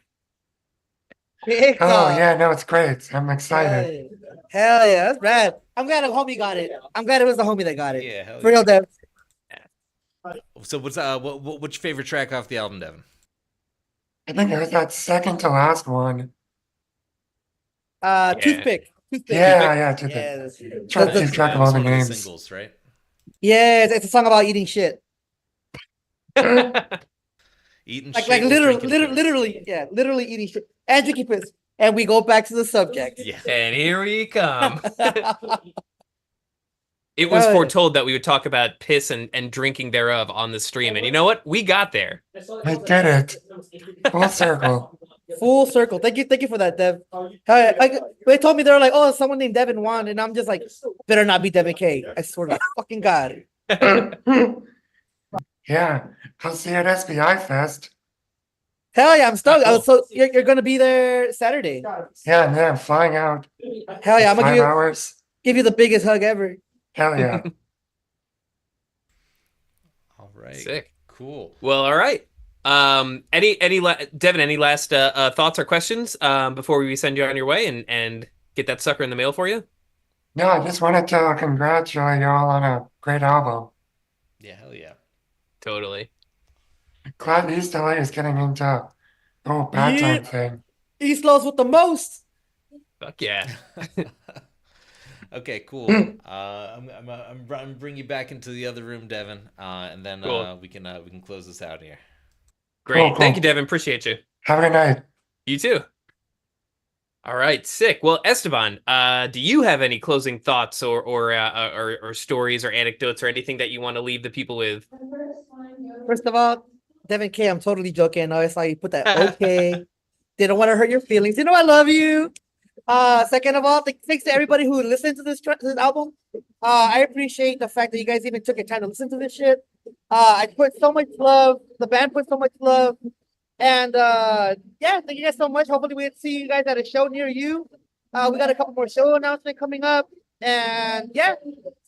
Oh yeah, no, it's great. I'm excited. Hell yeah, that's rad. I'm glad a homie got it. I'm glad it was the homie that got it. Yeah, hell For real, Dev. So what's what's your favorite track off the album, Devin? I think it was that second to last one. Toothpick. Yeah, to Yeah, the try to keep track of all the one of the names. singles, right? Yeah, it's a song about eating shit. Eating Like shit. literally eating shit and drinking piss. And we go back to the subject. Yeah. And here we come. It was foretold that we would talk about piss and drinking thereof on the stream. And you know what? We got there. I did it. Full circle. Full circle. Thank you for that, Dev. They told me they were like, oh, someone named Devin won, and I'm just like, better not be Devin K. I swear to fucking God. Yeah, I'll see you at SBI Fest. Hell yeah, I'm stoked. You're gonna be there Saturday. Yeah, and then I'm flying out. Hell yeah, I'm gonna 5 hours. give you the biggest hug ever. Hell yeah. All right. Sick. Cool. Well, all right. Devin, any last thoughts or questions before we send you on your way and get that sucker in the mail for you? No, I just wanted to congratulate you all on a great album. Yeah, hell yeah. Totally. Glad East LA is getting into the whole bad time thing. East Los with the most. Fuck yeah. Okay, cool. I'm bring you back into the other room, Devin, and then Cool. we can close this out here. Great. Cool. Thank you, Devin. Appreciate you. Have a good night. You too. All right, sick. Well, Esteban, do you have any closing thoughts or stories or anecdotes or anything that you want to leave the people with? First of all, Devin K, I'm totally joking. I saw you put that okay. Didn't want to hurt your feelings. You know I love you. Second of all, thanks to everybody who listened to this album. I appreciate the fact that you guys even took your time to listen to this shit. I put so much love. The band put so much love. And yeah, thank you guys so much. Hopefully we'll see you guys at a show near you. We got a couple more show announcements coming up. And yeah,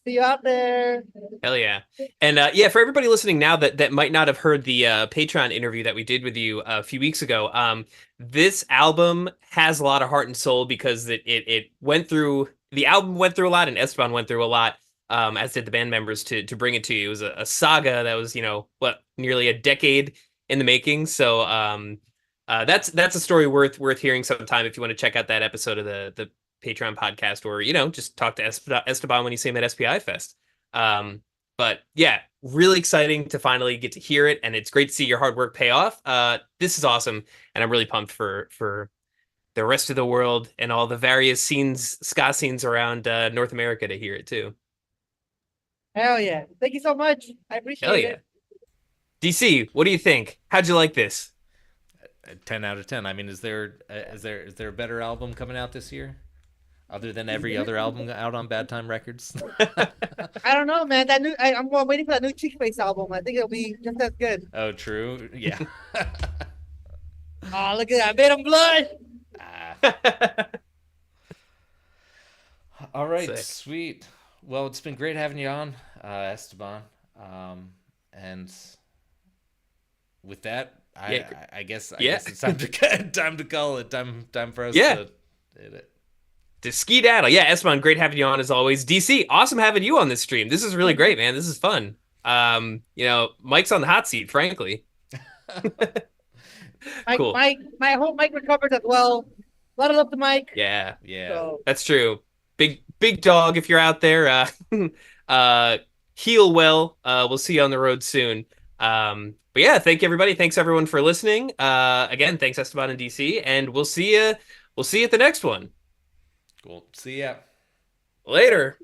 see you out there. Hell yeah. And yeah, for everybody listening now that might not have heard the Patreon interview that we did with you a few weeks ago, this album has a lot of heart and soul because it went through, the album went through a lot and Esteban went through a lot, as did the band members to bring it to you. It was a saga that was, nearly a decade in the making. So that's a story worth hearing sometime if you want to check out that episode of the Patreon podcast, or just talk to Esteban when you see him at SPI Fest. But yeah, really exciting to finally get to hear it, and it's great to see your hard work pay off. This is awesome, and I'm really pumped for the rest of the world and all the various ska scenes around North America to hear it too. Hell yeah. Thank you so much. I appreciate Hell yeah. it. DC, what do you think? How'd you like this? 10 out of 10. I mean, is there a better album coming out this year? Other than every other album out on Bad Time Records? I don't know, man. I'm waiting for that new Cheek Face album. I think it'll be just as good. Oh, true. Yeah. Oh, look at that. I made him blood. All right, Sick. sweet. Well, it's been great having you on, Esteban. And with that, I guess it's time to call it. Time for us to hit it. To skedaddle. Yeah, Esteban, great having you on as always. DC, awesome having you on this stream. This is really great, man. This is fun. Mike's on the hot seat, frankly. Cool. I hope Mike recovers as well. A lot of love to Mike. Yeah. So, That's true. Big dog, if you're out there, heal well. We'll see you on the road soon. But yeah, thank you everybody. Thanks everyone for listening. Again, thanks Esteban and DC, and we'll see you at the next one. Cool. See ya. Later.